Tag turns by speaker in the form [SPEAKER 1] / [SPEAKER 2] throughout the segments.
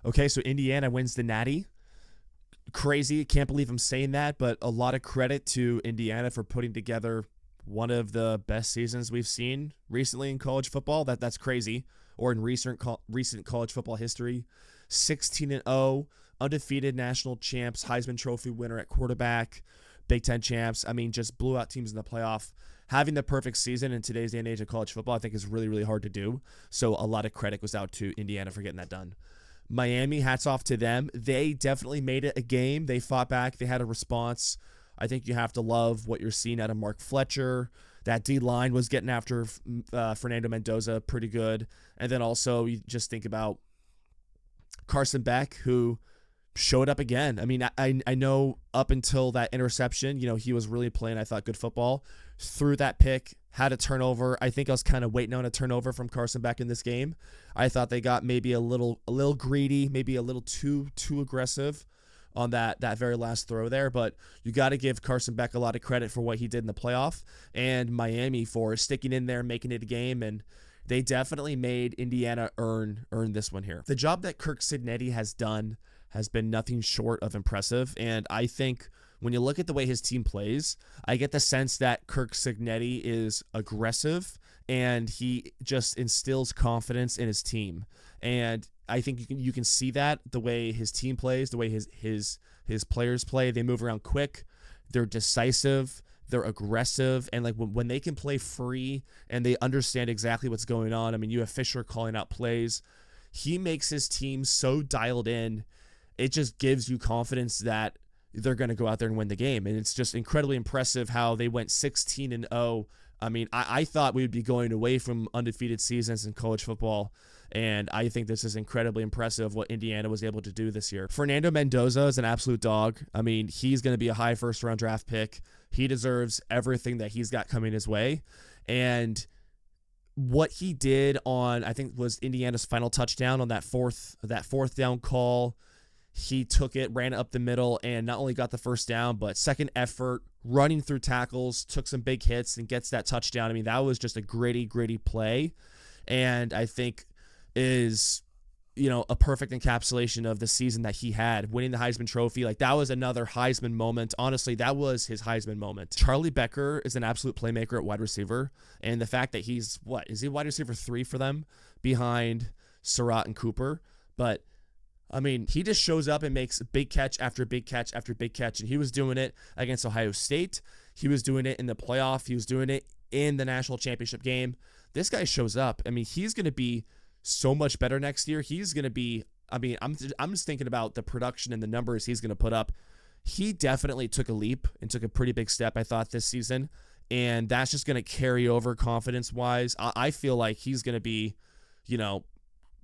[SPEAKER 1] Okay, so Indiana wins the Natty. Crazy. Can't believe I'm saying that, but a lot of credit to Indiana for putting together one of the best seasons we've seen recently in college football. That's crazy. Or in recent college football history. 16-0, undefeated national champs, Heisman Trophy winner at quarterback, Big Ten champs. I mean, just blew out teams in the playoff. Having the perfect season in today's day and age of college football, I think is really, really hard to do. So a lot of credit goes out to Indiana for getting that done. Miami, hats off to them. They definitely made it a game. They fought back. They had a response. I think you have to love what you're seeing out of Mark Fletcher. That D-line was getting after Fernando Mendoza pretty good. And then also you just think about Carson Beck, who showed up again. I mean, I know up until that interception, he was really playing, I thought, good football. Threw that pick, had a turnover. I think I was kind of waiting on a turnover from Carson Beck in this game. I thought they got maybe a little greedy, maybe a little too aggressive on that very last throw there, but you got to give Carson Beck a lot of credit for what he did in the playoff, and Miami for sticking in there, making it a game, and they definitely made Indiana earn this one here. The job that Kirk Cignetti has done has been nothing short of impressive, and I think when you look at the way his team plays, I get the sense that Kirk Cignetti is aggressive and he just instills confidence in his team. And I think you can see that the way his team plays, the way his players play. They move around quick, they're decisive, they're aggressive, and like when they can play free and they understand exactly what's going on. I mean, you have Fisher calling out plays. He makes his team so dialed in. It just gives you confidence that they're going to go out there and win the game. And it's just incredibly impressive how they went 16-0. I mean, I thought we would be going away from undefeated seasons in college football, and I think this is incredibly impressive what Indiana was able to do this year. Fernando Mendoza is an absolute dog. I mean, he's going to be a high first-round draft pick. He deserves everything that he's got coming his way. And what he did on, I think, was Indiana's final touchdown on that fourth down call. He took it, ran up the middle, and not only got the first down, but second effort, running through tackles, took some big hits, and gets that touchdown. I mean, that was just a gritty play, and I think is, a perfect encapsulation of the season that he had, winning the Heisman Trophy. Like, that was another Heisman moment. Honestly, that was his Heisman moment. Charlie Becker is an absolute playmaker at wide receiver, and the fact that is he wide receiver 3 for them behind Surratt and Cooper? But I mean, he just shows up and makes big catch after big catch after big catch, and he was doing it against Ohio State. He was doing it in the playoff. He was doing it in the national championship game. This guy shows up. I mean, he's going to be so much better next year. He's going to be, I'm just thinking about the production and the numbers he's going to put up. He definitely took a leap and took a pretty big step, I thought, this season, and that's just going to carry over confidence-wise. I feel like he's going to be,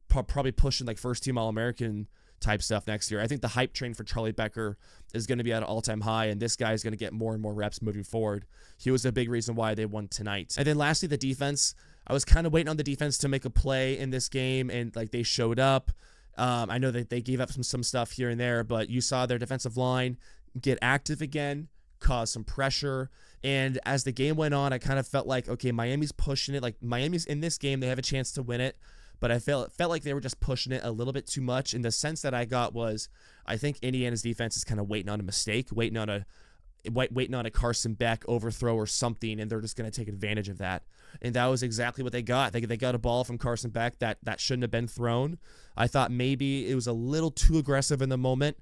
[SPEAKER 1] probably pushing like first-team All-American type stuff next year. I think the hype train for Charlie Becker is going to be at an all-time high, and this guy is going to get more and more reps moving forward. He was a big reason why they won tonight. And then lastly, the defense. I was kind of waiting on the defense to make a play in this game, and like they showed up. I know that they gave up some stuff here and there, but you saw their defensive line get active again, cause some pressure. And as the game went on, I kind of felt like, okay, Miami's pushing it. Like, Miami's in this game, they have a chance to win it. But I felt like they were just pushing it a little bit too much. And the sense that I got was, I think Indiana's defense is kind of waiting on a mistake, waiting on a Carson Beck overthrow or something, and they're just going to take advantage of that. And that was exactly what they got. They got a ball from Carson Beck that shouldn't have been thrown. I thought maybe it was a little too aggressive in the moment.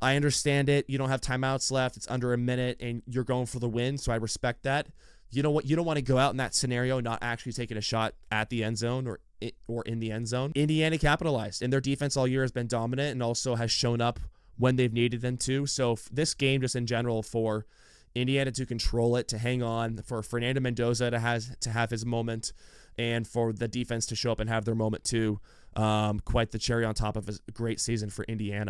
[SPEAKER 1] I understand it. You don't have timeouts left. It's under a minute, and you're going for the win, so I respect that. You know what? You don't want to go out in that scenario not actually taking a shot at the end zone or in the end zone. Indiana capitalized, and their defense all year has been dominant and also has shown up when they've needed them to. So this game, just in general, for Indiana to control it, to hang on, for Fernando Mendoza to have his moment, and for the defense to show up and have their moment too. Quite the cherry on top of a great season for Indiana.